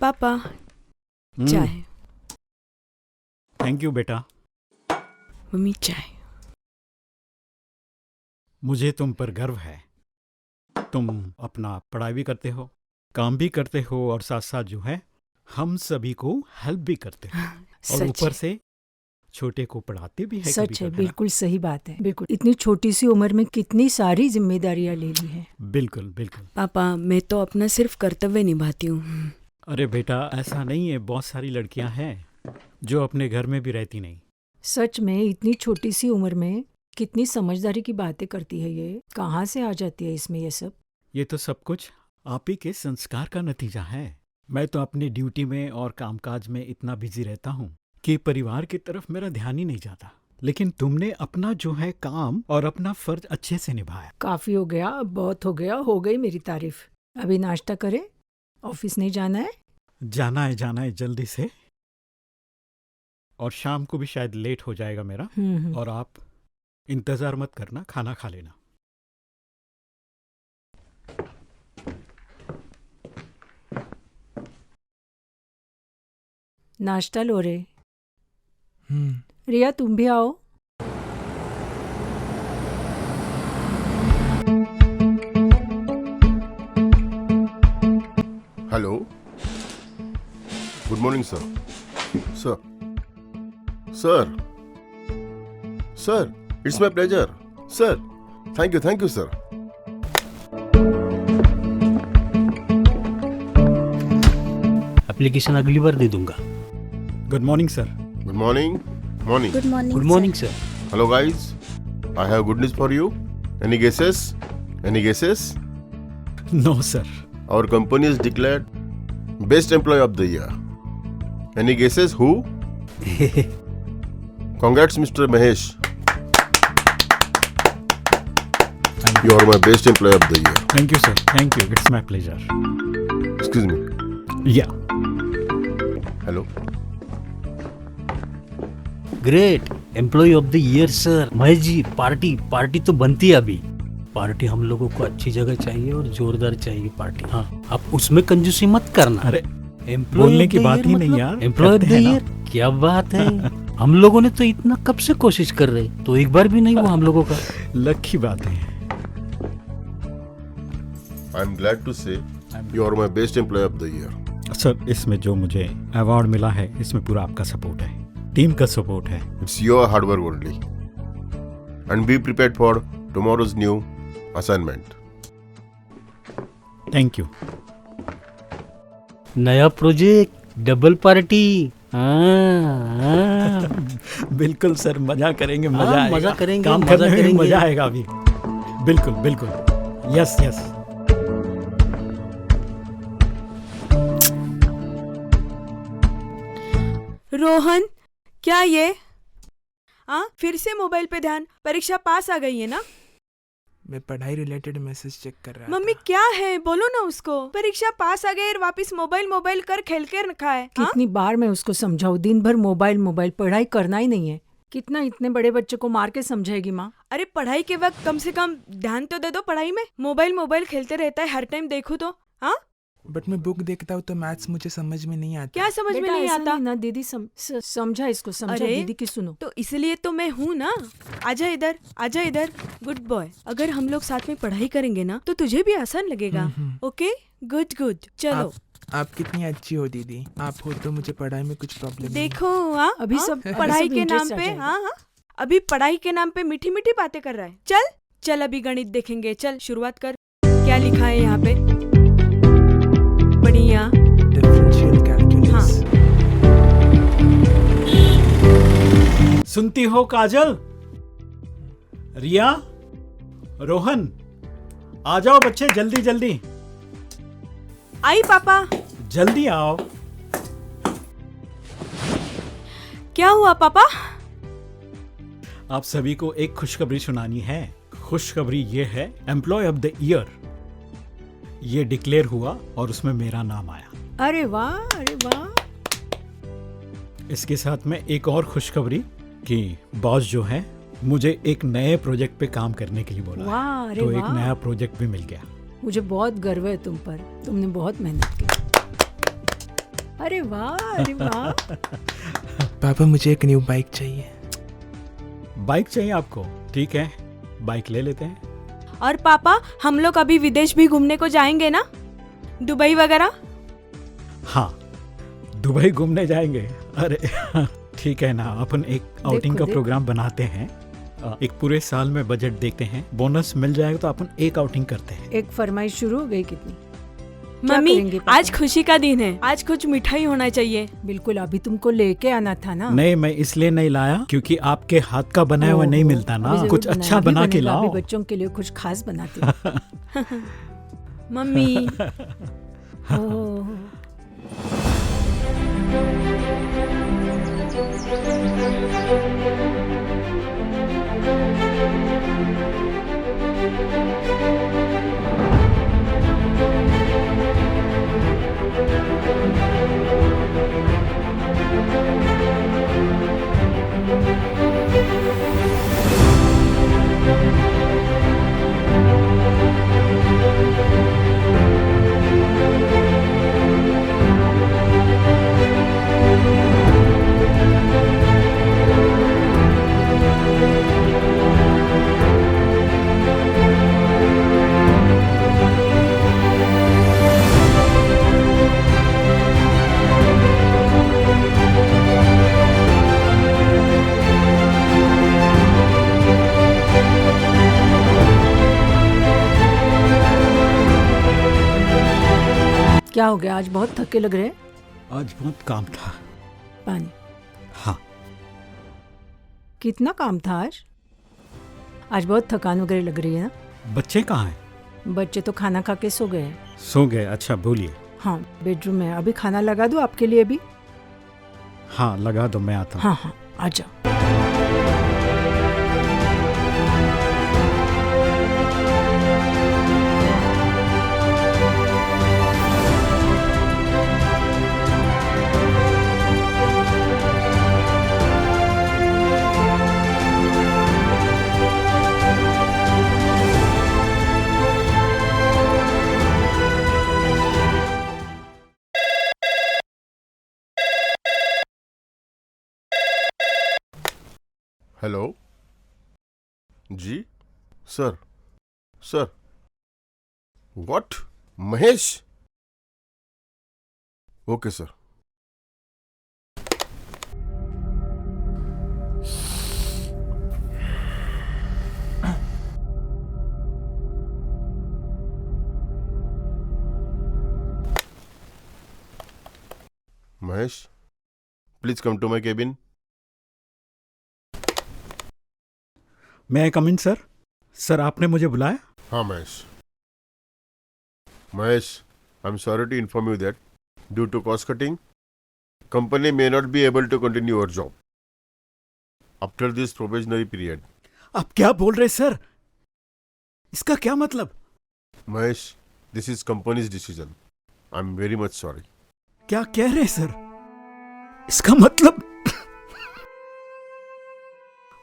पापा चाय। Thank you बेटा। मम्मी चाय। मुझे तुम पर गर्व है। तुम अपना पढ़ाई भी करते हो, काम भी करते हो और साथ साथ जो है हम सभी को हेल्प भी करते हो और सच ऊपर है, से छोटे को पढ़ाते भी है। सच है, कभी बिल्कुल सही बात है। बिल्कुल, इतनी छोटी सी उम्र में कितनी सारी जिम्मेदारियां ले ली है। बिल्कुल बिल्कुल। पापा मैं तो अपना सिर्फ कर्तव्य निभाती हूँ। अरे बेटा ऐसा नहीं है, बहुत सारी लड़कियां हैं जो अपने घर में भी रहती नहीं। सच में इतनी छोटी सी उम्र में कितनी समझदारी की बातें करती है। ये कहाँ से आ जाती है इसमें ये सब? ये तो सब कुछ आप ही के संस्कार का नतीजा है। मैं तो अपनी ड्यूटी में और कामकाज में इतना बिजी रहता हूँ कि परिवार की तरफ मेरा ध्यान ही नहीं जाता। लेकिन तुमने अपना जो है काम और अपना फर्ज अच्छे से निभाया। काफी हो गया, अब बहुत हो गया, हो गई मेरी तारीफ। अभी नाश्ता करें, ऑफिस नहीं जाना है? जाना है जल्दी से। और शाम को भी शायद लेट हो जाएगा मेरा। और आप इंतजार मत करना, खाना खा लेना। नाश्ता लो रे। रिया तुम भी आओ। Hello. Good morning, sir. Sir. Sir. Sir, it's my pleasure. Sir, thank you, sir. Application अगली बार दे दूंगा। Good morning sir. Good morning. Morning. Good morning sir. Hello, guys. I have good news for you. Any guesses? Any guesses? No sir. Our company is declared Best Employee of the Year. Any guesses who? Congrats, Mr. Mahesh. You are my Best Employee of the Year. Thank you sir, thank you, it's my pleasure. Excuse me. Yeah Hello. Great employee of the year sir. Mahesh ji, party तो बनती है अभी। Party हम लोगों को अच्छी जगह चाहिए और जोरदार चाहिए पार्टी। हाँ, आप उसमें कंजूसी मत करना। अरे एम्प्लॉय बोलने की बात ही नहीं यार। एम्प्लॉय ऑफ द करते हैं ना। ईयर क्या बात है। हम लोगों ने तो इतना कब से कोशिश कर रहे, तो एक बार भी नहीं हुआ हम लोगों का। लक की बात है। I'm glad to say you are my Best Employee of the Year. Sir इसमें जो मुझे अवार्ड मिला है इसमें पूरा आपका सपोर्ट है, टीम का सपोर्ट है। It's your hard work only. And be prepared for tomorrow's new assignment. Thank you. नया प्रोजेक्ट, डबल पार्टी। हाँ, बिल्कुल सर, मजा करेंगे, हाँ, मजा आएगा। मजा करेंगे, काम मजा करने में करेंगे। मजा आएगा अभी। बिल्कुल बिल्कुल। Yes yes. रोहन क्या ये? फिर से मोबाइल पे ध्यान। परीक्षा पास आ गई है ना? मैं पढ़ाई रिलेटेड मैसेज चेक कर रहा मम्मी था। क्या है, बोलो ना उसको। परीक्षा पास आ गई और वापस मोबाइल कर खेल के रखा है। कितनी बार मैं उसको समझाऊं, दिन भर मोबाइल, पढ़ाई करना ही नहीं है। कितना इतने बड़े बच्चे को मार के समझाएगी माँ? अरे पढ़ाई के वक्त कम से कम ध्यान तो दे दो पढ़ाई में। मोबाइल खेलते रहता है हर टाइम, देखो तो। हाँ बट मैं बुक देखता हूँ तो मैथ्स मुझे समझ में नहीं आता। क्या समझ में बेटा नहीं ऐसा आता? ना दीदी समझा इसको, समझा अरे, दीदी की सुनो। तो इसलिए तो मैं हूँ ना। आजा इधर, आजा इधर। Good boy. अगर हम लोग साथ में पढ़ाई करेंगे ना तो तुझे भी आसान लगेगा। Okay, good good. चलो आप कितनी अच्छी हो दीदी। आप हो तो मुझे पढ़ाई में कुछ प्रॉब्लम देखो। हाँ, अभी हाँ, सब पढ़ाई के नाम interest आ पे। जाएगा। हाँ हाँ, अभी पढ़ाई के नाम पे मीठी मीठी बातें कर रहा है। चल चल, अभी गणित देखेंगे। चल शुरुआत कर। क्या लिखा है यहाँ पे? बढ़िया। Differential calculus. सुनती हो काजल? रिया, रोहन, आ जाओ बच्चे, जल्दी जल्दी आई पापा। जल्दी आओ। क्या हुआ पापा? आप सभी को एक खुशखबरी सुनानी है। खुशखबरी ये है, एम्प्लॉय ऑफ द ईयर ये डिक्लेयर हुआ और उसमें मेरा नाम आया। अरे वाह, अरे वाह। इसके साथ में एक और खुशखबरी कि बॉस जो है मुझे एक नए प्रोजेक्ट पे काम करने के लिए बोला है। वाह, अरे तो एक वाह। नया प्रोजेक्ट भी मिल गया। मुझे बहुत गर्व है तुम पर, तुमने बहुत मेहनत की। अरे वाह, अरे वाह। पापा मुझे एक न्यू बाइक चाहिए। बाइक चाहिए आपको? ठीक है, बाइक ले लेते हैं। और पापा, हम लोग अभी विदेश भी घूमने को जाएंगे ना, दुबई वगैरह? हाँ, दुबई घूमने जाएंगे। अरे ठीक है ना, अपन एक आउटिंग का देखो। प्रोग्राम बनाते हैं। एक पूरे साल में बजट देखते हैं, बोनस मिल जाएगा तो अपन एक आउटिंग करते हैं। एक फरमाइश शुरू हो गई कितनी? क्या मम्मी, करेंगे पापा? आज खुशी का दिन है, आज कुछ मिठाई होना चाहिए। बिल्कुल, अभी तुमको लेके आना था ना। नहीं, मैं इसलिए नहीं लाया क्योंकि आपके हाथ का बनाया हुआ नहीं ओहो, मिलता अभी ना। जरूर कुछ बनाना, अच्छा अभी बना के बनेगा, लाओ। अभी बच्चों के लिए कुछ खास बनाती हूँ। मम्मी। ओह, क्या हो गया? आज बहुत थके लग रहे हैं। आज बहुत काम था। पानी। हाँ, कितना काम था आज? आज बहुत थकान वगैरह लग रही है ना? बच्चे कहाँ हैं? बच्चे तो खाना खा के सो गए हैं। सो गए? अच्छा, बोलिए। हाँ, बेडरूम में। अभी खाना लगा दूँ आपके लिए भी? हाँ, लगा दो, मैं आता हूँ। हाँ हाँ, आ जाओ। Hello ji. Sir, sir. What? Mahesh? Okay sir. Mahesh, please come to my cabin. May come in sir? Sir, आपने मुझे बुलाया? हाँ Mahesh. Mahesh, I am sorry to inform you that due to cost cutting, company may not be able to continue your job after this probationary period. आप क्या बोल रहे sir? इसका क्या मतलब? Mahesh, this is company's decision. I'm very much sorry. क्या कह रहे सर? इसका मतलब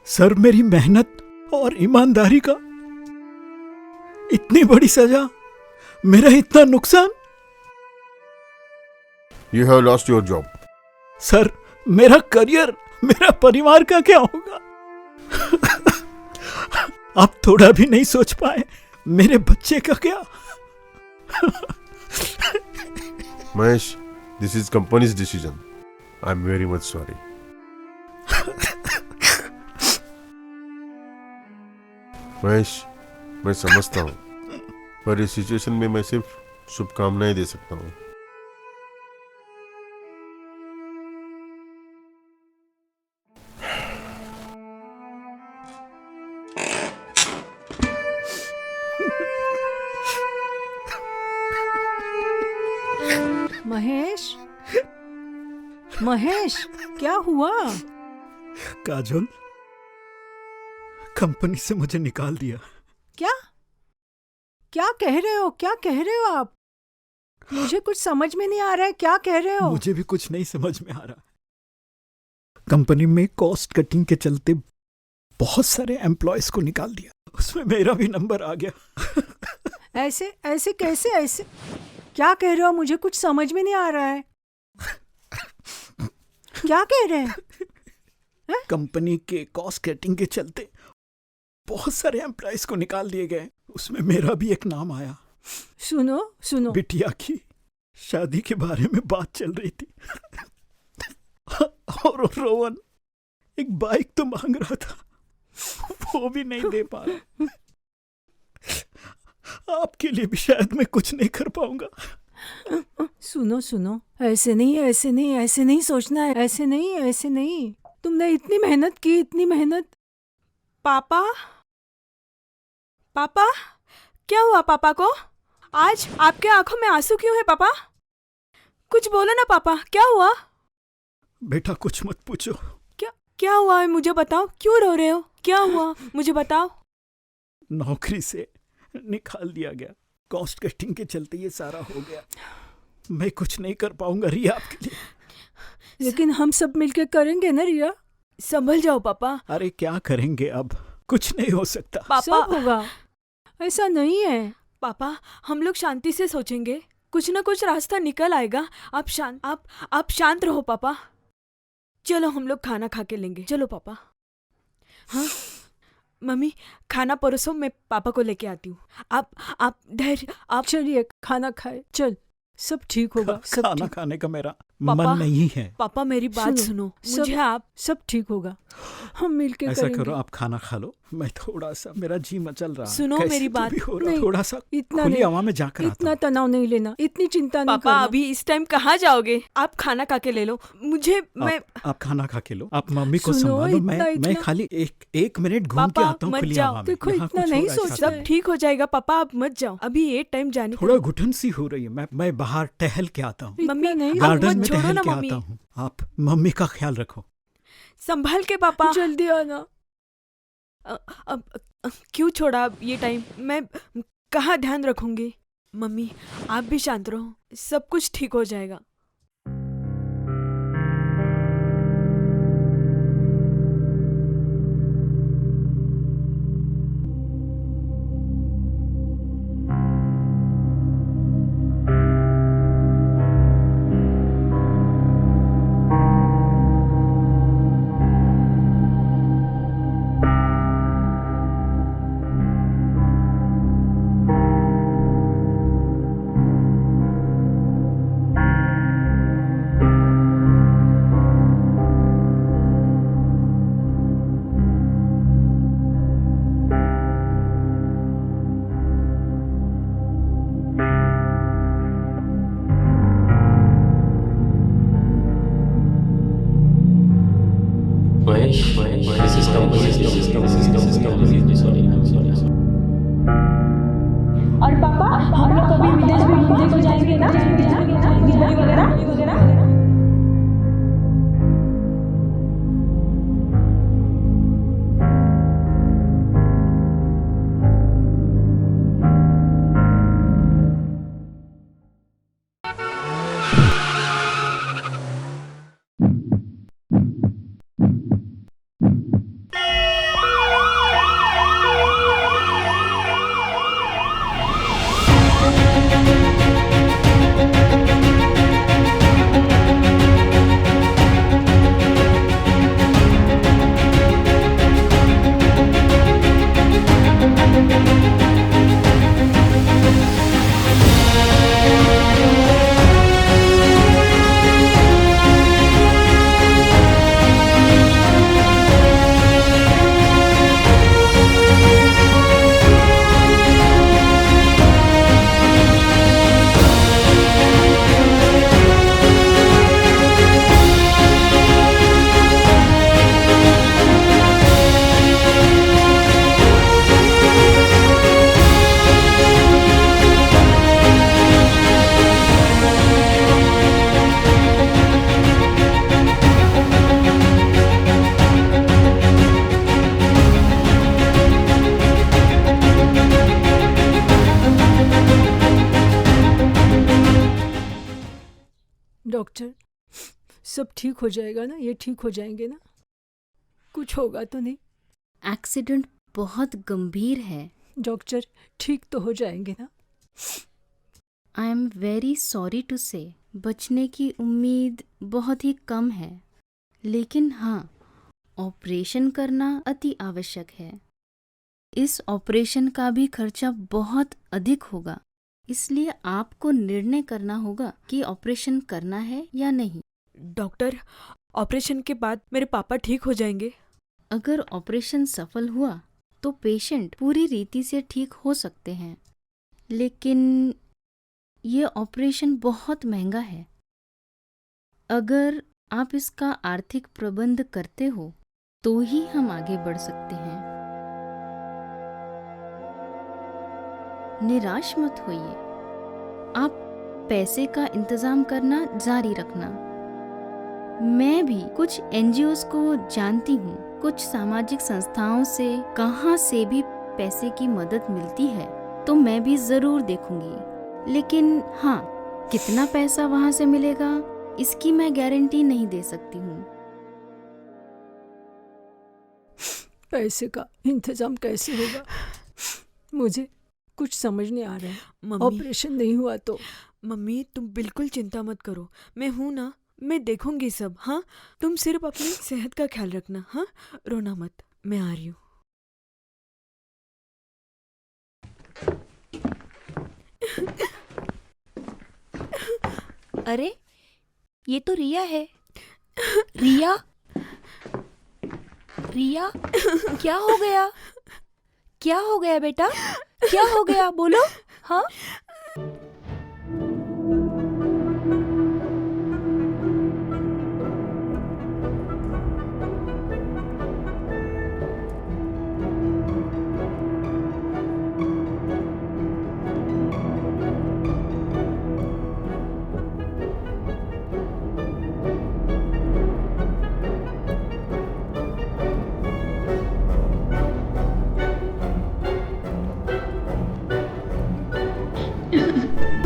सर, मेरी मेहनत और ईमानदारी का इतनी बड़ी सजा, मेरा इतना नुकसान? You have lost your job. Sir, मेरा करियर, मेरा परिवार का क्या होगा? आप थोड़ा भी नहीं सोच पाए मेरे बच्चे का क्या? Mahesh, this is company's decision. I'm very much sorry. Mahesh, मैं समझता हूँ, पर इस सिचुएशन में मैं सिर्फ शुभकामनाएं दे सकता हूँ. महेश, महेश, क्या हुआ? काजोल, कंपनी से मुझे निकाल दिया. क्या क्या कह रहे हो? क्या कह रहे हो आप? मुझे कुछ समझ में नहीं आ रहा है. क्या कह रहे हो? मुझे भी कुछ नहीं समझ में आ रहा. कंपनी में कॉस्ट कटिंग के चलते बहुत सारे एम्प्लॉयज को निकाल दिया. उसमें मेरा भी नंबर आ गया. ऐसे ऐसे कैसे? ऐसे क्या कह रहे हो? मुझे कुछ समझ में नहीं आ रहा है. क्या कह रहे हैं? कंपनी के कॉस्ट कटिंग के चलते बहुत सारे एम्प्लॉयज को निकाल दिए गए. उसमें मेरा भी एक नाम आया. सुनो सुनो, बिटिया की शादी के बारे में बात चल रही थी. और रोहन एक बाइक तो मांग रहा था, वो भी नहीं दे पा रहा. आपके लिए भी शायद मैं कुछ नहीं कर पाऊंगा. सुनो सुनो, ऐसे नहीं, ऐसे नहीं, ऐसे नहीं सोचना है. ऐसे नहीं, ऐसे नहीं. तुमने इतनी मेहनत की, इतनी मेहनत. पापा, पापा, क्या हुआ पापा को? आज आपके आंखों में आंसू क्यों है पापा? कुछ बोलो ना पापा, क्या हुआ? बेटा कुछ मत पूछो. क्या हुआ है मुझे बताओ. क्यों रो रहे हो? क्या हुआ मुझे बताओ. नौकरी से निकाल दिया गया. कॉस्ट कटिंग के चलते ये सारा हो गया. मैं कुछ नहीं कर पाऊंगा रिया आपके लिए. लेकिन हम सब मिलके करेंगे ना रिया. संभल जाओ पापा. अरे क्या करेंगे अब? कुछ नहीं हो सकता. पापा, सब होगा. ऐसा नहीं है. पापा, हम लोग शांति से सोचेंगे. कुछ ना कुछ रास्ता निकल आएगा. आप शांत रहो पापा. चलो हम लोग खाना खा के लेंगे. चलो पापा. हाँ मम्मी, खाना परोसो, मैं पापा को लेके आती हूँ. आप धैर्य. आप चलिए खाना खाए. चल, सब ठीक होगा. सब खाना ठीक. खाने का मेरा पापा, मन नहीं है. पापा मेरी बात सुनो. मुझे आप सब ठीक होगा. हम मिलके ऐसा करेंगे. करो, आप खाना खा लो. मैं थोड़ा सा, मेरा जी मचल रहा है. सुनो कैसे मेरी तो बात. भी हो रहा. नहीं, थोड़ा सा इतना खुली नहीं. हवा में जाकर आता इतना हूं. तनाव नहीं लेना. इतनी चिंता नहीं पापा, करना. अभी इस टाइम कहाँ जाओगे? आप खाना खा के ले लो. मुझे मैं आप खाना खा के लो. आप मम्मी को सुनो, संभालो. मैं इतना- खाली एक मिनट घूम के पापा, आता हूँ मत खुली जाओ. हवा में. देखो, यहाँ इतना कुछ नहीं हो रहा है सोचना साथ सब में. ठीक हो जाएगा. पापा आप मत जाओ. अभी ये टाइम जाने थोड़ा घुटन सी हो रही है. मैं बाहर टहल के आता हूँ. इतना मम्मी, नहीं. आप गार्डन मत में छोड़ो टहल ना के मम्मी. आता हूँ. आप मम्मी का ख्याल रखो. संभाल के पापा. जल्दी आना. अब क्यों छोड़ा अब ये टाइम? मैं कहाँ ध्यान रखूंगी. मम्मी आप भी शांत रहो. सब कुछ ठीक हो जाएगा. Mahesh, this is company. Sorry. और पापा, हम लोग कभी विदेश भी घूमने को जाएंगे ना, दुबई वगैरह. डॉक्टर, सब ठीक हो जाएगा ना? ये ठीक हो जाएंगे ना? कुछ होगा तो नहीं? एक्सीडेंट बहुत गंभीर है। डॉक्टर, ठीक तो हो जाएंगे ना? I am very sorry to say, बचने की उम्मीद बहुत ही कम है, लेकिन हाँ, ऑपरेशन करना अति आवश्यक है। इस ऑपरेशन का भी खर्चा बहुत अधिक होगा, इसलिए आपको निर्णय करना होगा कि ऑपरेशन करना है या नहीं। डॉक्टर, ऑपरेशन के बाद मेरे पापा ठीक हो जाएंगे? अगर ऑपरेशन सफल हुआ तो पेशेंट पूरी रीति से ठीक हो सकते हैं, लेकिन ये ऑपरेशन बहुत महंगा है। अगर आप इसका आर्थिक प्रबंध करते हो तो ही हम आगे बढ़ सकते हैं। निराश मत होइए, आप पैसे का इंतजाम करना जारी रखना। मैं भी कुछ एनजीओज को जानती हूँ, कुछ सामाजिक संस्थाओं से कहाँ से भी पैसे की मदद मिलती है तो मैं भी जरूर देखूंगी, लेकिन हाँ, कितना पैसा वहाँ से मिलेगा इसकी मैं गारंटी नहीं दे सकती हूँ। पैसे का इंतजाम कैसे होगा? मुझे कुछ समझ नहीं आ रहा है। मम्मी, ऑपरेशन नहीं हुआ तो? मम्मी तुम बिल्कुल चिंता मत करो, मैं हूं ना, मैं देखूंगी सब। हाँ, तुम सिर्फ अपनी सेहत का ख्याल रखना। हाँ, रोना मत, मैं आ रही हूँ। अरे, ये तो रिया है। रिया, रिया, क्या हो गया? क्या हो गया बेटा? क्या हो गया, बोलो। हाँ,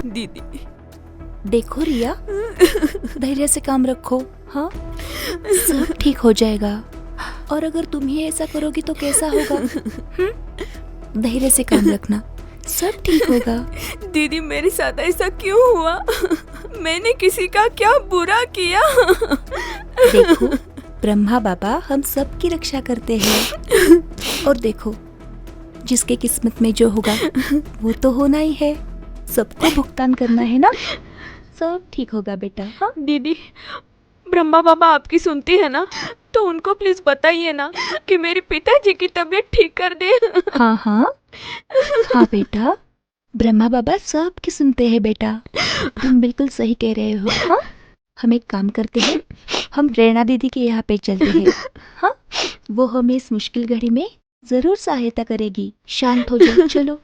दीदी, देखो रिया, धैर्य से काम रखो। हाँ, सब ठीक हो जाएगा। और अगर तुम ही ऐसा करोगी तो कैसा होगा? धैर्य से काम रखना, सब ठीक होगा। दीदी मेरे साथ ऐसा क्यों हुआ? मैंने किसी का क्या बुरा किया? देखो, ब्रह्मा बाबा हम सब की रक्षा करते हैं। और देखो, जिसके किस्मत में जो होगा वो तो होना ही है, सबको भुगतान करना है ना। सब ठीक होगा बेटा। हाँ, दीदी, ब्रह्मा बाबा आपकी सुनती है ना, तो उनको प्लीज बताइए ना कि मेरे पिताजी की तबीयत ठीक कर दे। हाँ हाँ हाँ बेटा, ब्रह्मा बाबा सब की सुनते हैं बेटा, तुम बिल्कुल सही कह रहे हो। हाँ, हम एक काम करते हैं, हम प्रेरणा दीदी के यहाँ पे चलते हैं। हाँ, वो हमें इस मुश्किल घड़ी में जरूर सहायता करेगी। शांत हो जाओ, चलो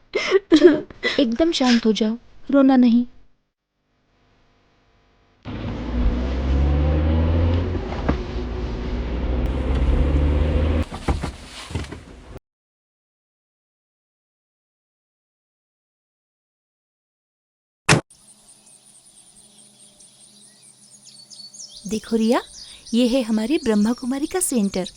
चलो, एकदम शांत हो जाओ, रोना नहीं। देखो रिया, ये है हमारी ब्रह्मा कुमारी का सेंटर।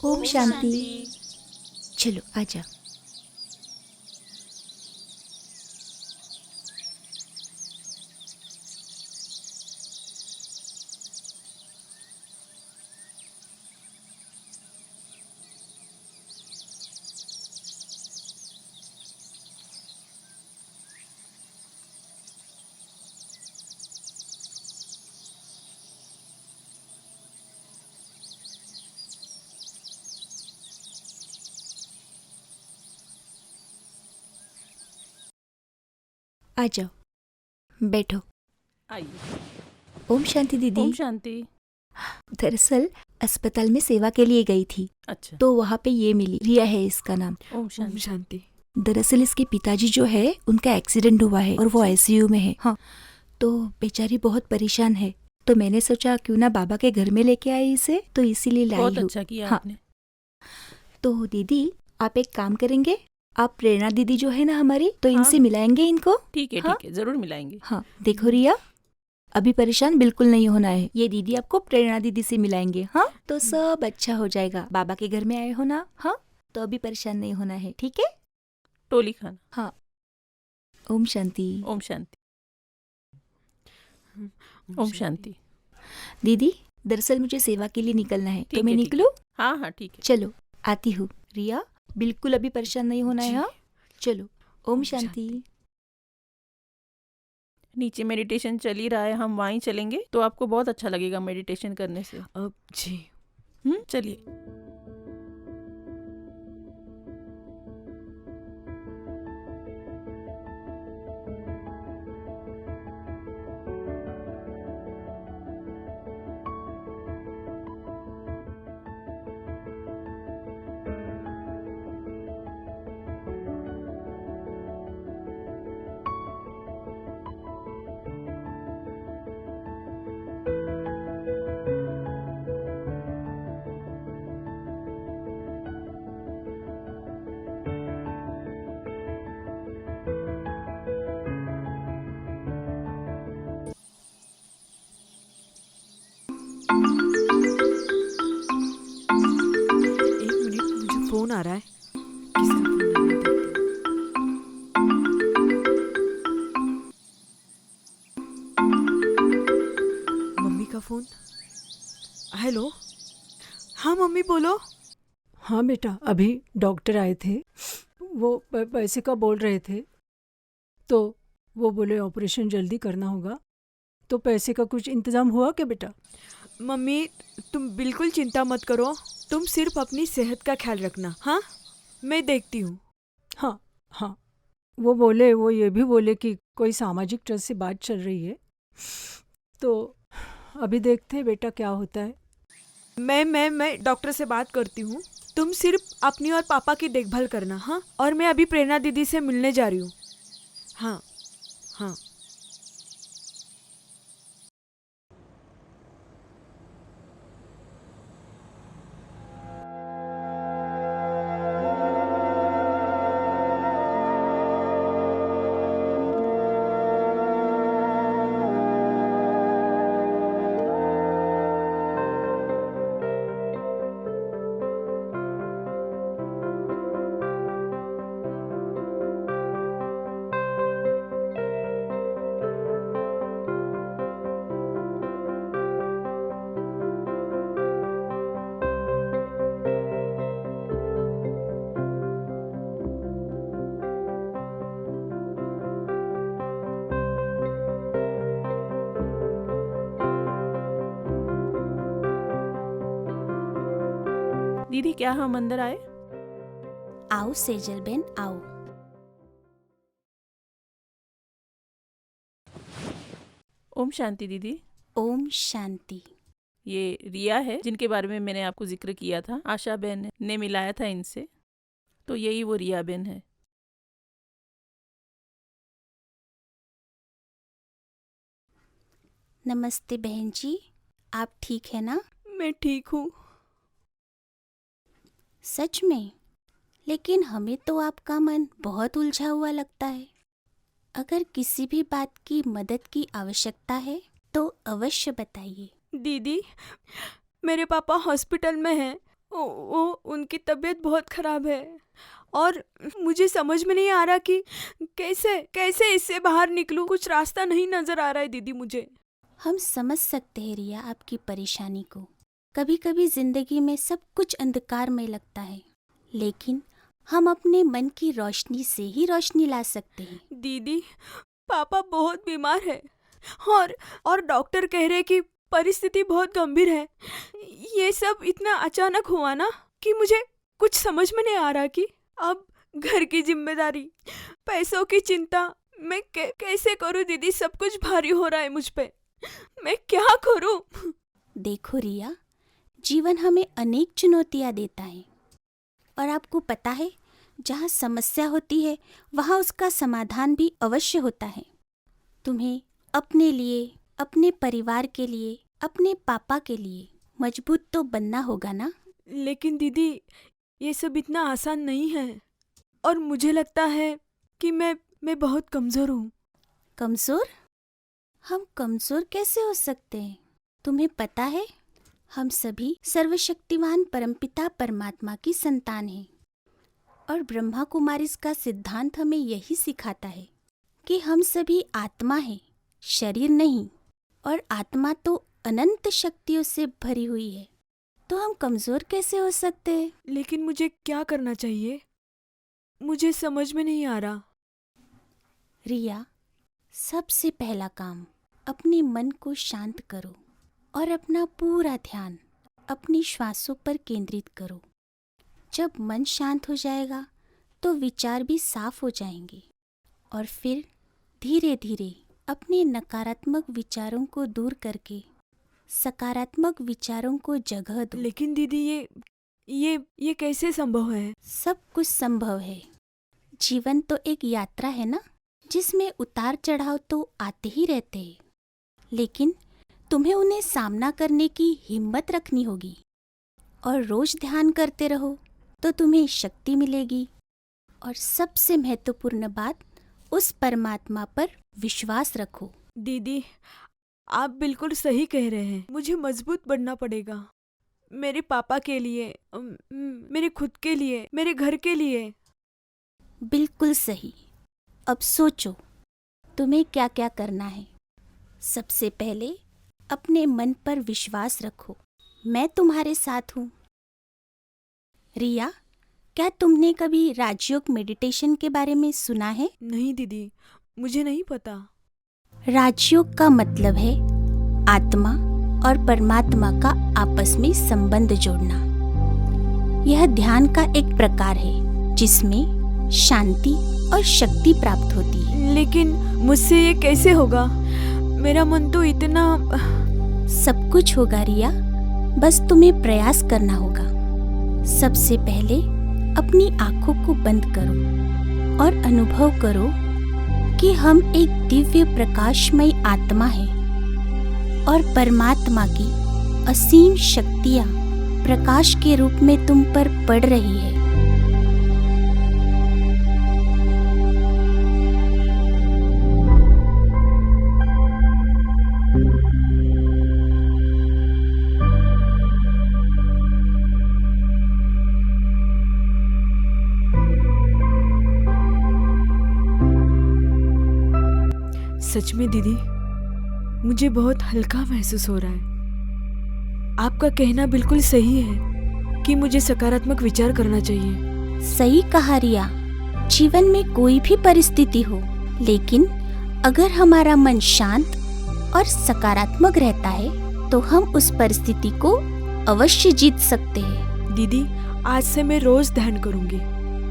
ओम शांति। चलो आजा। आ जाओ, बैठो। आइए। ओम शांति दीदी। ओम शांति। दरअसल अस्पताल में सेवा के लिए गई थी, अच्छा, तो वहाँ पे ये मिली। रिया है इसका नाम। ओम ओम शांति। शांति। दरअसल इसके पिताजी जो है उनका एक्सीडेंट हुआ है और वो आईसीयू में है। हाँ, तो बेचारी बहुत परेशान है। तो मैंने सोचा क्यों ना बाबा के घर में लेके आई इसे, तो इसीलिए लाई बहुत हूँ। अच्छा किया हाँ। आपने। तो दीदी आप एक काम करेंगे, आप प्रेरणा दीदी जो है ना हमारी, तो हाँ, इनसे हाँ। मिलाएंगे इनको। ठीक है हाँ? ठीक है, जरूर मिलाएंगे। हाँ देखो रिया, अभी परेशान बिल्कुल नहीं होना है, ये दीदी आपको प्रेरणा दीदी से मिलाएंगे। हाँ तो सब अच्छा हो जाएगा। बाबा के घर में आए हो ना, हाँ तो अभी परेशान नहीं होना है, ठीक है। टोली खाना। हाँ ओम शांति। ओम शांति। ओम शांति। दीदी दरअसल मुझे सेवा के लिए निकलना है, ठीक तो मैं है, ठीक निकलूं? हाँ हाँ ठीक है। चलो आती हूँ। रिया बिल्कुल अभी परेशान नहीं होना है। जी। हाँ चलो ओम शांति। नीचे मेडिटेशन चल ही रहा है, हम वहीं चलेंगे तो आपको बहुत अच्छा लगेगा मेडिटेशन करने से। अब जी चलिए। एक मिनट, मुझे फोन आ रहा है। किसका फोन आ रहा है देखती हूँ। मम्मी का फोन। हेलो। हाँ मम्मी बोलो। हाँ बेटा, अभी डॉक्टर आए थे, वो पैसे का बोल रहे थे, तो वो बोले ऑपरेशन जल्दी करना होगा, तो पैसे का कुछ इंतज़ाम हुआ क्या बेटा? मम्मी तुम बिल्कुल चिंता मत करो, तुम सिर्फ अपनी सेहत का ख्याल रखना। हाँ मैं देखती हूँ। हाँ हाँ, वो ये भी बोले कि कोई सामाजिक ट्रस्ट से बात चल रही है, तो अभी देखते हैं बेटा क्या होता है। मैं डॉक्टर से बात करती हूँ, तुम सिर्फ अपनी और पापा की देखभाल करना। हाँ और मैं अभी प्रेरणा दीदी से मिलने जा रही हूँ। हाँ हाँ। दीदी क्या हम अंदर आए? आओ सेजल बेन आओ। ओम शांति दीदी। ओम शांति। ये रिया है जिनके बारे में मैंने आपको जिक्र किया था, आशा बहन ने मिलाया था इनसे, तो यही वो रिया बहन है। नमस्ते बहन जी, आप ठीक है ना? मैं ठीक हूँ। सच में? लेकिन हमें तो आपका मन बहुत उलझा हुआ लगता है। अगर किसी भी बात की मदद की आवश्यकता है तो अवश्य बताइए। दीदी मेरे पापा हॉस्पिटल में हैं, वो उनकी तबीयत बहुत खराब है और मुझे समझ में नहीं आ रहा कि कैसे कैसे इससे बाहर निकलूं। कुछ रास्ता नहीं नजर आ रहा है दीदी मुझे। हम समझ सकते हैं रिया आपकी परेशानी को। कभी कभी जिंदगी में सब कुछ अंधकार में लगता है, लेकिन हम अपने मन की रोशनी से ही रोशनी ला सकते हैं। दीदी पापा बहुत बीमार है और डॉक्टर कह रहे कि परिस्थिति बहुत गंभीर है। ये सब इतना अचानक हुआ ना कि मुझे कुछ समझ में नहीं आ रहा कि अब घर की जिम्मेदारी, पैसों की चिंता मैं कैसे करूं दीदी। सब कुछ भारी हो रहा है मुझ पे, मैं क्या करूं? देखो रिया, जीवन हमें अनेक चुनौतियां देता है और आपको पता है, जहाँ समस्या होती है वहाँ उसका समाधान भी अवश्य होता है। तुम्हें अपने लिए, अपने परिवार के लिए, अपने पापा के लिए मजबूत तो बनना होगा ना। लेकिन दीदी ये सब इतना आसान नहीं है और मुझे लगता है कि मैं बहुत कमज़ोर हूँ। कमज़ोर? हम कमज़ोर कैसे हो सकते हैं? तुम्हें पता है, हम सभी सर्वशक्तिवान परमपिता परमात्मा की संतान हैं और ब्रह्मा कुमारीज का सिद्धांत हमें यही सिखाता है कि हम सभी आत्मा हैं, शरीर नहीं। और आत्मा तो अनंत शक्तियों से भरी हुई है, तो हम कमज़ोर कैसे हो सकते हैं? लेकिन मुझे क्या करना चाहिए, मुझे समझ में नहीं आ रहा। रिया, सबसे पहला काम, अपने मन को शांत करो और अपना पूरा ध्यान अपनी श्वासों पर केंद्रित करो। जब मन शांत हो जाएगा तो विचार भी साफ हो जाएंगे और फिर धीरे धीरे अपने नकारात्मक विचारों को दूर करके सकारात्मक विचारों को जगह दो। लेकिन दीदी ये कैसे संभव है? सब कुछ संभव है। जीवन तो एक यात्रा है ना, जिसमें उतार चढ़ाव तो आते ही रहते हैं, लेकिन तुम्हें उन्हें सामना करने की हिम्मत रखनी होगी और रोज ध्यान करते रहो तो तुम्हें शक्ति मिलेगी। और सबसे महत्वपूर्ण बात, उस परमात्मा पर विश्वास रखो। दीदी आप बिल्कुल सही कह रहे हैं, मुझे मजबूत बनना पड़ेगा, मेरे पापा के लिए, मेरे खुद के लिए, मेरे घर के लिए। बिल्कुल सही। अब सोचो तुम्हें क्या क्या करना है। सबसे पहले अपने मन पर विश्वास रखो, मैं तुम्हारे साथ हूँ। रिया, क्या तुमने कभी राजयोग मेडिटेशन के बारे में सुना है? नहीं दीदी, मुझे नहीं पता। राजयोग का मतलब है आत्मा और परमात्मा का आपस में संबंध जोड़ना। यह ध्यान का एक प्रकार है जिसमें शांति और शक्ति प्राप्त होती है। लेकिन मुझसे ये कैसे होगा? मेरा मन तो इतना... सब कुछ होगा रिया, बस तुम्हें प्रयास करना होगा। सबसे पहले अपनी आंखों को बंद करो और अनुभव करो कि हम एक दिव्य प्रकाशमय आत्मा है और परमात्मा की असीम शक्तियाँ प्रकाश के रूप में तुम पर पड़ रही है। सच में दीदी, मुझे बहुत हल्का महसूस हो रहा है। आपका कहना बिल्कुल सही है कि मुझे सकारात्मक विचार करना चाहिए। सही कहा रिया। जीवन में कोई भी परिस्थिति हो, लेकिन अगर हमारा मन शांत और सकारात्मक रहता है तो हम उस परिस्थिति को अवश्य जीत सकते हैं। दीदी, आज से मैं रोज ध्यान करूंगी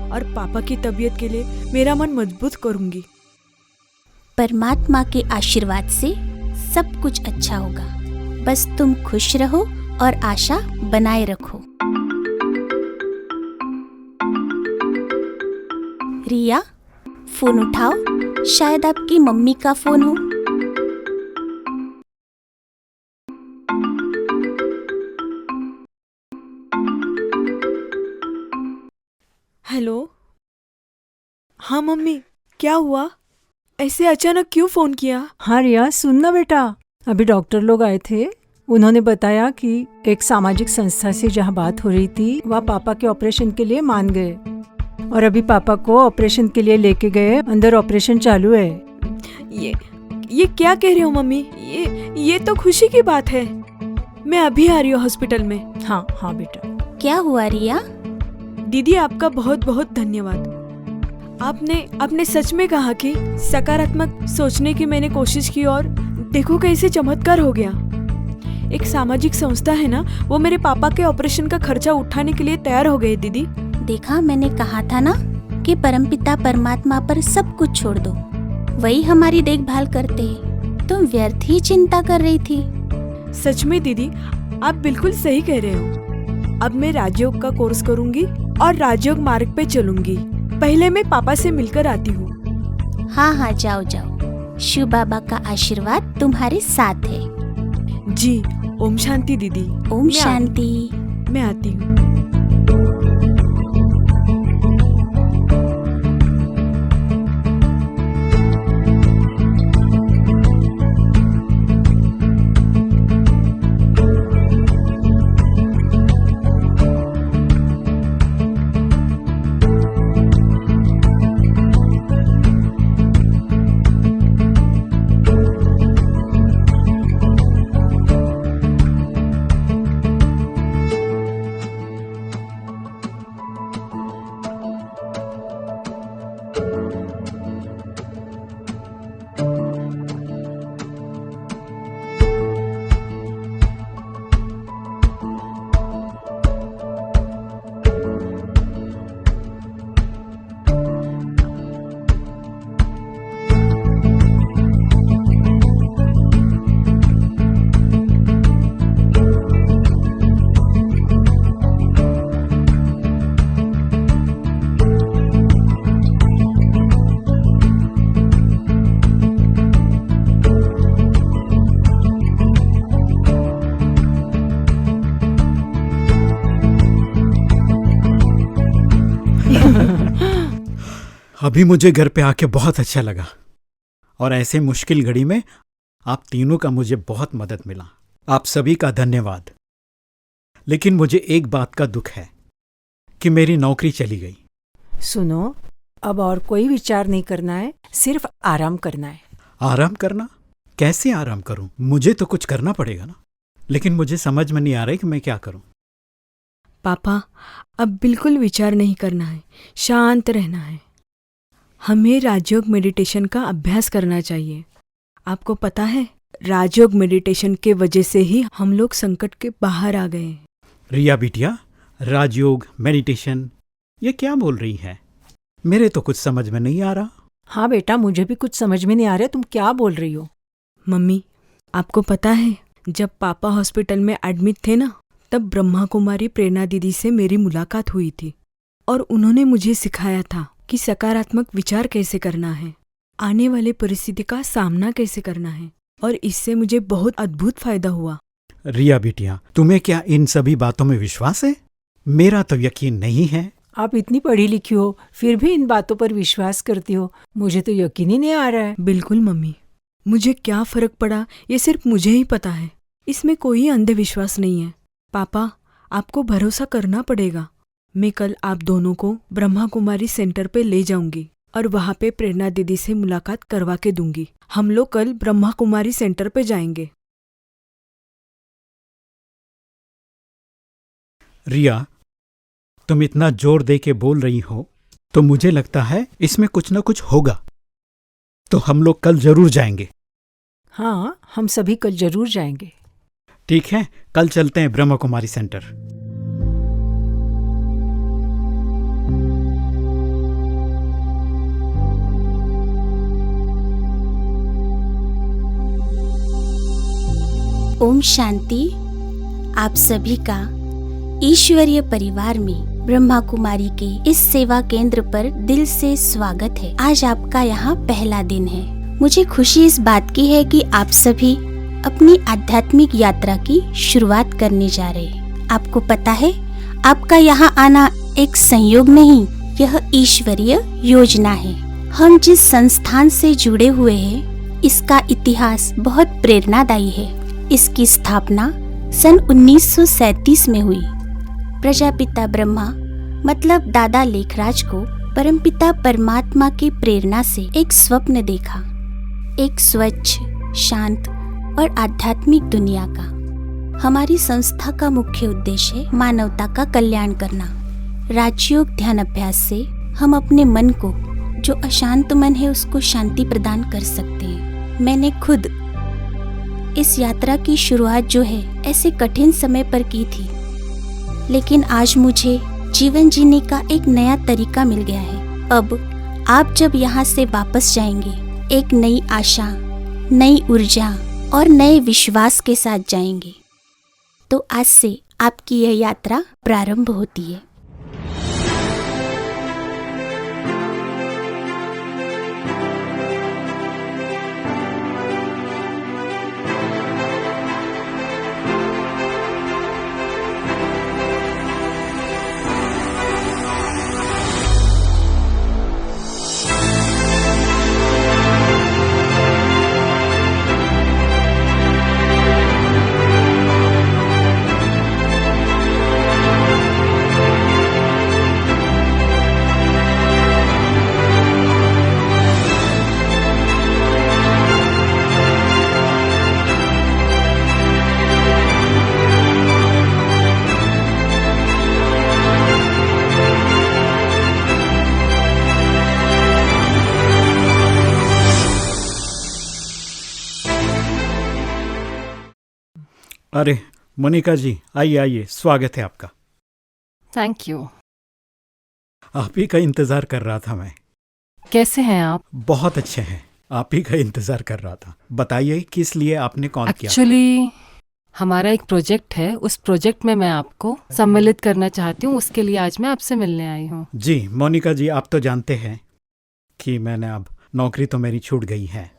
और पापा की तबीयत के लिए मेरा मन मजबूत करूंगी। परमात्मा के आशीर्वाद से सब कुछ अच्छा होगा। बस तुम खुश रहो और आशा बनाए रखो। रिया, फोन उठाओ, शायद आपकी मम्मी का फोन हो। हेलो। हाँ मम्मी, क्या हुआ? ऐसे अचानक क्यों फोन किया? हाँ रिया, सुनना बेटा, अभी डॉक्टर लोग आए थे। उन्होंने बताया कि एक सामाजिक संस्था से जहाँ बात हो रही थी वह पापा के ऑपरेशन के लिए मान गए और अभी पापा को ऑपरेशन के लिए लेके गए। अंदर ऑपरेशन चालू है। ये क्या कह रहे हो मम्मी? ये तो खुशी की बात है। मैं अभी आ रही हूँ हॉस्पिटल में। हाँ हाँ बेटा। क्या हुआ रिया? दीदी, आपका बहुत बहुत धन्यवाद। आपने सच में कहा कि सकारात्मक सोचने की मैंने कोशिश की और देखो कैसे चमत्कार हो गया। एक सामाजिक संस्था है ना, वो मेरे पापा के ऑपरेशन का खर्चा उठाने के लिए तैयार हो गए। दीदी देखा, मैंने कहा था ना कि परमपिता परमात्मा पर सब कुछ छोड़ दो, वही हमारी देखभाल करते हैं। तुम व्यर्थ ही चिंता कर रही थी। सच में दीदी, आप बिल्कुल सही कह रहे हो। अब मैं राजयोग का कोर्स करूंगी और राजयोग मार्ग पे चलूंगी। पहले मैं पापा से मिलकर आती हूँ। हाँ हाँ, जाओ जाओ। शिव बाबा का आशीर्वाद तुम्हारे साथ है। जी, ओम शांति दीदी। ओम शांति। मैं आती हूँ। अभी मुझे घर पे आके बहुत अच्छा लगा और ऐसे मुश्किल घड़ी में आप तीनों का मुझे बहुत मदद मिला। आप सभी का धन्यवाद। लेकिन मुझे एक बात का दुख है कि मेरी नौकरी चली गई। सुनो, अब और कोई विचार नहीं करना है, सिर्फ आराम करना है। आराम करना? कैसे आराम करूं? मुझे तो कुछ करना पड़ेगा ना। लेकिन मुझे समझ में नहीं आ रहा है कि मैं क्या करूं। पापा, अब बिल्कुल विचार नहीं करना है, शांत रहना है। हमें राजयोग मेडिटेशन का अभ्यास करना चाहिए। आपको पता है, राजयोग मेडिटेशन के वजह से ही हम लोग संकट के बाहर आ गए हैं। रिया बिटिया, राजयोग मेडिटेशन ये क्या बोल रही है? मेरे तो कुछ समझ में नहीं आ रहा। हाँ बेटा, मुझे भी कुछ समझ में नहीं आ रहा, तुम क्या बोल रही हो? मम्मी, आपको पता है, जब पापा हॉस्पिटल में एडमिट थे ना, तब ब्रह्मा कुमारी प्रेरणा दीदी से मेरी मुलाकात हुई थी और उन्होंने मुझे सिखाया था कि सकारात्मक विचार कैसे करना है, आने वाले परिस्थिति का सामना कैसे करना है, और इससे मुझे बहुत अद्भुत फायदा हुआ। रिया बिटिया, तुम्हें क्या इन सभी बातों में विश्वास है? मेरा तो यकीन नहीं है। आप इतनी पढ़ी लिखी हो, फिर भी इन बातों पर विश्वास करती हो। मुझे तो यकीन ही नहीं आ रहा है। बिल्कुल मम्मी, मुझे क्या फर्क पड़ा ये सिर्फ मुझे ही पता है। इसमें कोई अंधविश्वास नहीं है। पापा, आपको भरोसा करना पड़ेगा। मैं कल आप दोनों को ब्रह्मा कुमारी सेंटर पे ले जाऊंगी और वहाँ पे प्रेरणा दीदी से मुलाकात करवा के दूंगी। हम लोग कल ब्रह्मा कुमारी सेंटर पे जाएंगे। रिया, तुम इतना जोर दे के बोल रही हो तो मुझे लगता है इसमें कुछ न कुछ होगा। तो हम लोग कल जरूर जाएंगे। हाँ, हम सभी कल जरूर जाएंगे। ठीक है, कल चलते हैं ब्रह्मा कुमारी सेंटर। ओम शांति। आप सभी का ईश्वरीय परिवार में ब्रह्मा कुमारी के इस सेवा केंद्र पर दिल से स्वागत है। आज आपका यहाँ पहला दिन है। मुझे खुशी इस बात की है कि आप सभी अपनी आध्यात्मिक यात्रा की शुरुआत करने जा रहे हैं। आपको पता है, आपका यहाँ आना एक संयोग नहीं, यह ईश्वरीय योजना है। हम जिस संस्थान से जुड़े हुए हैं, इसका इतिहास बहुत प्रेरणादायी है। इसकी स्थापना सन 1937 में हुई। प्रजापिता ब्रह्मा मतलब दादा लेखराज को परमपिता परमात्मा की प्रेरणा से एक स्वप्न देखा, एक स्वच्छ, शांत और आध्यात्मिक दुनिया का। हमारी संस्था का मुख्य उद्देश्य है मानवता का कल्याण करना। राजयोग ध्यान अभ्यास से हम अपने मन को, जो अशांत मन है, उसको शांति प्रदान कर सकते हैं। मैंने खुद इस यात्रा की शुरुआत जो है ऐसे कठिन समय पर की थी, लेकिन आज मुझे जीवन जीने का एक नया तरीका मिल गया है। अब आप जब यहाँ से वापस जाएंगे, एक नई आशा, नई ऊर्जा और नए विश्वास के साथ जाएंगे। तो आज से आपकी यह यात्रा प्रारंभ होती है। अरे मोनिका जी, आइए आइए, स्वागत है आपका। Thank you. आप ही का इंतजार कर रहा था मैं। कैसे हैं आप? बहुत अच्छे हैं, आप ही का इंतजार कर रहा था। बताइए किस लिए आपने कॉल किया? एक्चुअली हमारा एक प्रोजेक्ट है, उस प्रोजेक्ट में मैं आपको सम्मिलित करना चाहती हूँ, उसके लिए आज मैं आपसे मिलने आई हूँ। जी मोनिका जी, आप तो जानते हैं कि मैंने अब नौकरी तो मेरी छूट गई है,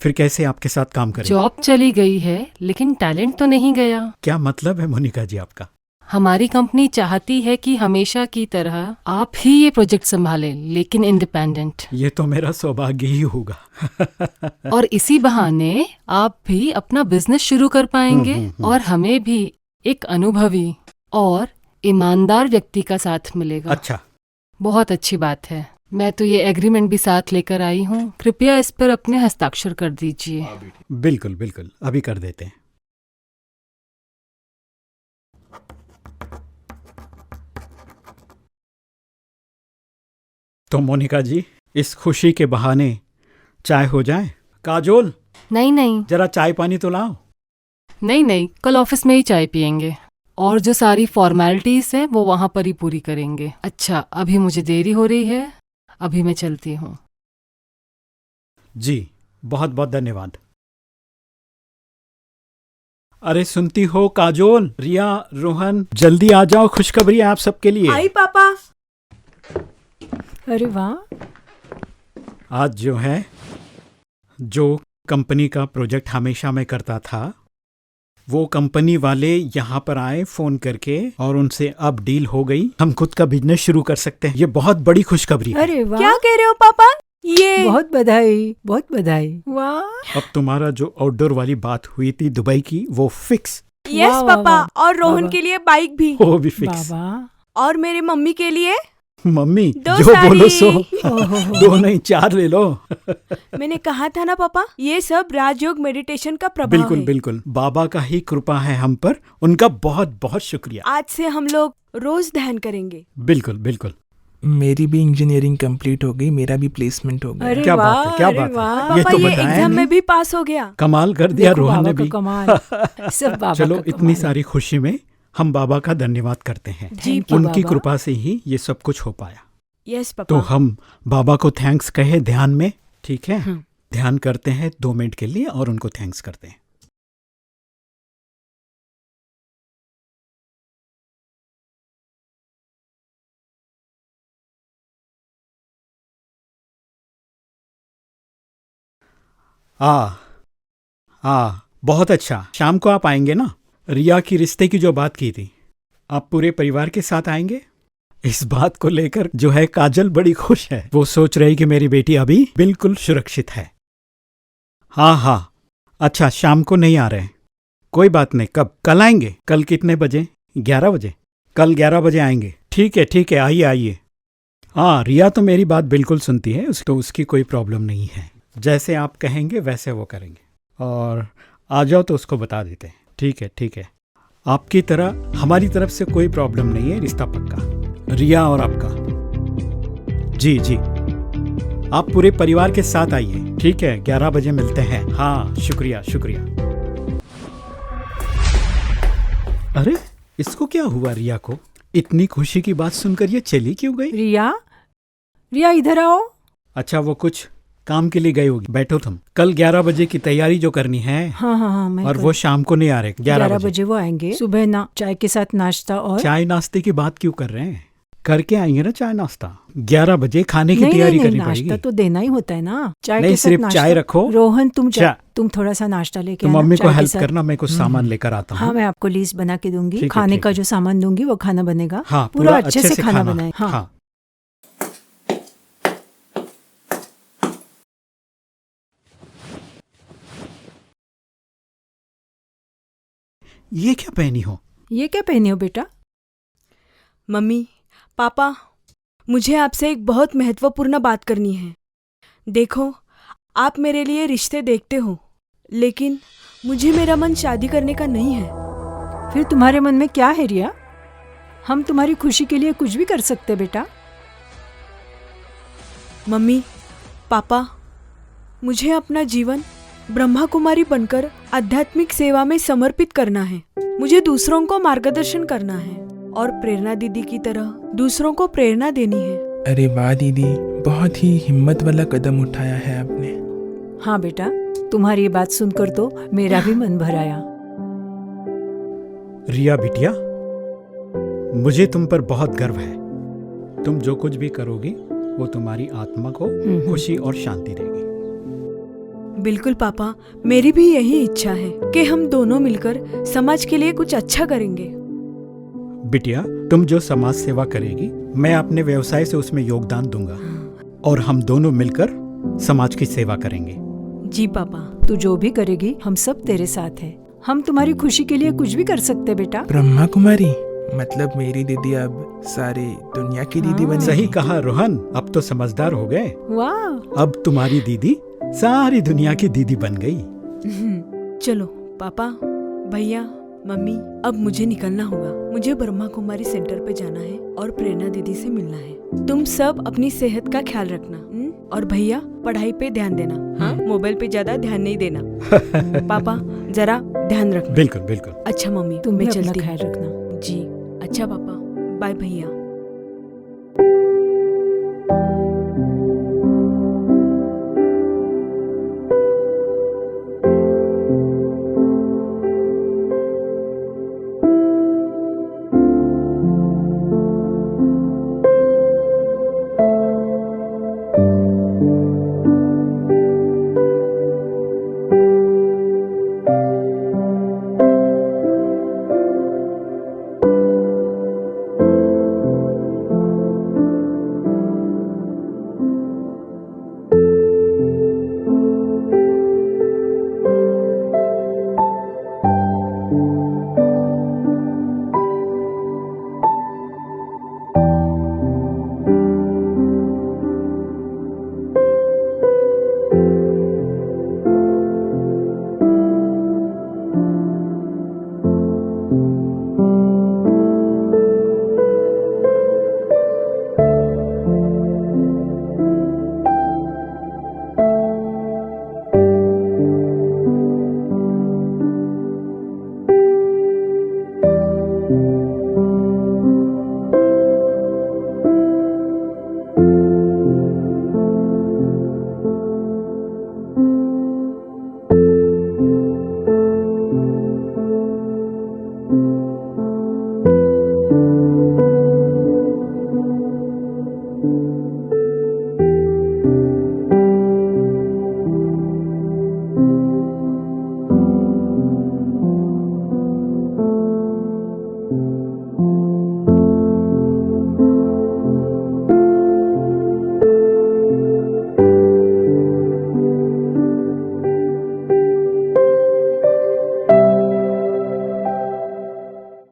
फिर कैसे आपके साथ काम करें? जॉब चली गई है लेकिन टैलेंट तो नहीं गया। क्या मतलब है मोनिका जी आपका? हमारी कंपनी चाहती है कि हमेशा की तरह आप ही ये प्रोजेक्ट संभालें, लेकिन इंडिपेंडेंट। ये तो मेरा सौभाग्य ही होगा। और इसी बहाने आप भी अपना बिजनेस शुरू कर पाएंगे और हमें भी एक अनुभवी और ईमानदार व्यक्ति का साथ मिलेगा। अच्छा, बहुत अच्छी बात है। मैं तो ये एग्रीमेंट भी साथ लेकर आई हूँ, कृपया इस पर अपने हस्ताक्षर कर दीजिए। बिल्कुल बिल्कुल, अभी कर देते हैं। तो मोनिका जी, इस खुशी के बहाने चाय हो जाए। काजोल, नहीं नहीं जरा चाय पानी तो लाओ। नहीं नहीं, कल ऑफिस में ही चाय पियेंगे और जो सारी फॉर्मेलिटीज हैं वो वहाँ पर ही पूरी करेंगे। अच्छा, अभी मुझे देरी हो रही है, अभी मैं चलती हूँ। जी बहुत बहुत धन्यवाद। अरे सुनती हो काजोल, रिया, रोहन, जल्दी आ जाओ, खुशखबरी है आप सबके लिए। आई पापा। अरे वाह, आज जो है, जो कंपनी का प्रोजेक्ट हमेशा मैं करता था, वो कंपनी वाले यहाँ पर आए फोन करके और उनसे अब डील हो गई, हम खुद का बिजनेस शुरू कर सकते हैं। ये बहुत बड़ी खुशखबरी है। अरे वाह, क्या कह रहे हो पापा? ये बहुत बधाई, बहुत बधाई। वाह, अब तुम्हारा जो आउटडोर वाली बात हुई थी दुबई की, वो फिक्स। यस वाह, पापा, वाह, और रोहन वाह, के लिए बाइक भी, वो भी फिक्स। बाबा। और मेरे मम्मी के लिए मम्मी दो जो बोलो सो। ओहो। दो नहीं 4 ले लो। मैंने कहा था ना पापा, ये सब राजयोग मेडिटेशन का प्रभाव बिल्कुल है। बिल्कुल, बाबा का ही कृपा है हम पर, उनका बहुत बहुत शुक्रिया। आज से हम लोग रोज ध्यान करेंगे। बिल्कुल बिल्कुल। मेरी भी इंजीनियरिंग कंप्लीट हो गई, मेरा भी प्लेसमेंट हो गया। अरे क्या बात है, वाह, क्या अरे बात है। वाह। ये पापा तो ये बताया एग्जाम नहीं। में भी पास हो गया। कमाल कर दिया देखो रोहन ने बाबा भी। का कमाल। सब बाबा चलो, का इतनी कमाल। सारी खुशी में हम बाबा का धन्यवाद करते हैं। जी Thank you, उनकी बाबा। कृपा से ही ये सब कुछ हो पाया। Yes papa. तो हम बाबा को थैंक्स कहे ध्यान में, ठीक है? हम्म। ध्यान करते हैं 2 मिनट के लिए और उनको थैंक्स करते हैं। बहुत अच्छा। शाम को आप आएंगे ना? रिया की रिश्ते की जो बात की थी, आप पूरे परिवार के साथ आएंगे? इस बात को लेकर जो है काजल बड़ी खुश है। वो सोच रही कि मेरी बेटी अभी बिल्कुल सुरक्षित है। हाँ, अच्छा शाम को नहीं आ रहे हैं, कोई बात नहीं। कब? कल आएंगे। कल कितने बजे? 11 बजे? कल 11 बजे आएंगे। ठीक है, आइए आइए। हाँ, रिया तो मेरी बात बिल्कुल सुनती है, तो उसकी कोई प्रॉब्लम नहीं है। जैसे आप कहेंगे वैसे वो करेंगे। और आ जाओ तो उसको बता देते हैं। ठीक है। आपकी तरह हमारी तरफ से कोई प्रॉब्लम नहीं है, रिश्ता पक्का। रिया और आपका। जी, आप पूरे परिवार के साथ आइए, ठीक है? 11 बजे मिलते हैं। हाँ, शुक्रिया। अरे इसको क्या हुआ? रिया को इतनी खुशी की बात सुनकर ये चली क्यों गई? रिया इधर आओ। अच्छा, वो कुछ काम के लिए गई होगी। बैठो तुम। कल 11 बजे की तैयारी जो करनी है। हाँ, मैं और वो शाम को नहीं आ रहे। 11 बजे वो आएंगे। सुबह ना चाय के साथ नाश्ता। और चाय नाश्ते की बात क्यों कर रहे हैं? करके आएंगे ना चाय नाश्ता। 11 बजे खाने की तैयारी करनी पड़ेगी। नाश्ता तो देना ही होता है ना। चाय नहीं, के साथ सिर्फ नाश्ता। चाय रखो। रोहन तुम थोड़ा सा नाश्ता लेके तो आना, मम्मी को चाय के हेल्प साथ। करना, मैं कुछ सामान लेकर आता हूँ। हाँ, मैं आपको लिस्ट बना के दूंगी। ठीक है, खाने ठीक का है। जो सामान दूंगी वो खाना बनेगा। हाँ, पूरा अच्छे से खाना बनाए। हाँ। ये क्या पहनी हो बेटा? मम्मी, पापा, मुझे आपसे एक बहुत महत्वपूर्ण बात करनी है। देखो, आप मेरे लिए रिश्ते देखते हो, लेकिन मुझे मेरा मन शादी करने का नहीं है। फिर तुम्हारे मन में क्या है रिया? हम तुम्हारी खुशी के लिए कुछ भी कर सकते बेटा। मम्मी, पापा, मुझे अपना जीवन ब्रह्मा कुमारी बनकर आध्यात्मिक सेवा में समर्पित करना है। मुझे दूसरों को मार्गदर्शन करना है और प्रेरणा दीदी की तरह दूसरों को प्रेरणा देनी है। अरे वाह दीदी, बहुत ही हिम्मत वाला कदम उठाया है आपने। हाँ बेटा, तुम्हारी ये बात सुनकर तो मेरा भी मन भर आया। रिया बिटिया, मुझे तुम पर बहुत गर्व है। तुम जो कुछ भी करोगी वो तुम्हारी आत्मा को खुशी और शांति देगी। बिल्कुल पापा, मेरी भी यही इच्छा है कि हम दोनों मिलकर समाज के लिए कुछ अच्छा करेंगे। बिटिया, तुम जो समाज सेवा करेगी, मैं अपने व्यवसाय से उसमें योगदान दूंगा और हम दोनों मिलकर समाज की सेवा करेंगे। जी पापा। तू जो भी करेगी हम सब तेरे साथ हैं। हम तुम्हारी खुशी के लिए कुछ भी कर सकते बेटा। ब्रह्मा कुमारी मतलब मेरी दीदी अब सारी दुनिया की दीदी बनी। सही कहा रोहन, अब तो समझदार हो गए। वाह, अब तुम्हारी दीदी सारी दुनिया की दीदी बन गई। चलो पापा, भैया, मम्मी, अब मुझे निकलना होगा। मुझे ब्रह्मा कुमारी सेंटर पे जाना है और प्रेरणा दीदी से मिलना है। तुम सब अपनी सेहत का ख्याल रखना और भैया पढ़ाई पे ध्यान देना। हाँ, मोबाइल पे ज्यादा ध्यान नहीं देना। पापा जरा ध्यान रखना। बिल्कुल बिल्कुल। अच्छा मम्मी, तुम भी मैं अपना चलती ख्याल हूँ। रखना। जी अच्छा पापा, बाय भैया।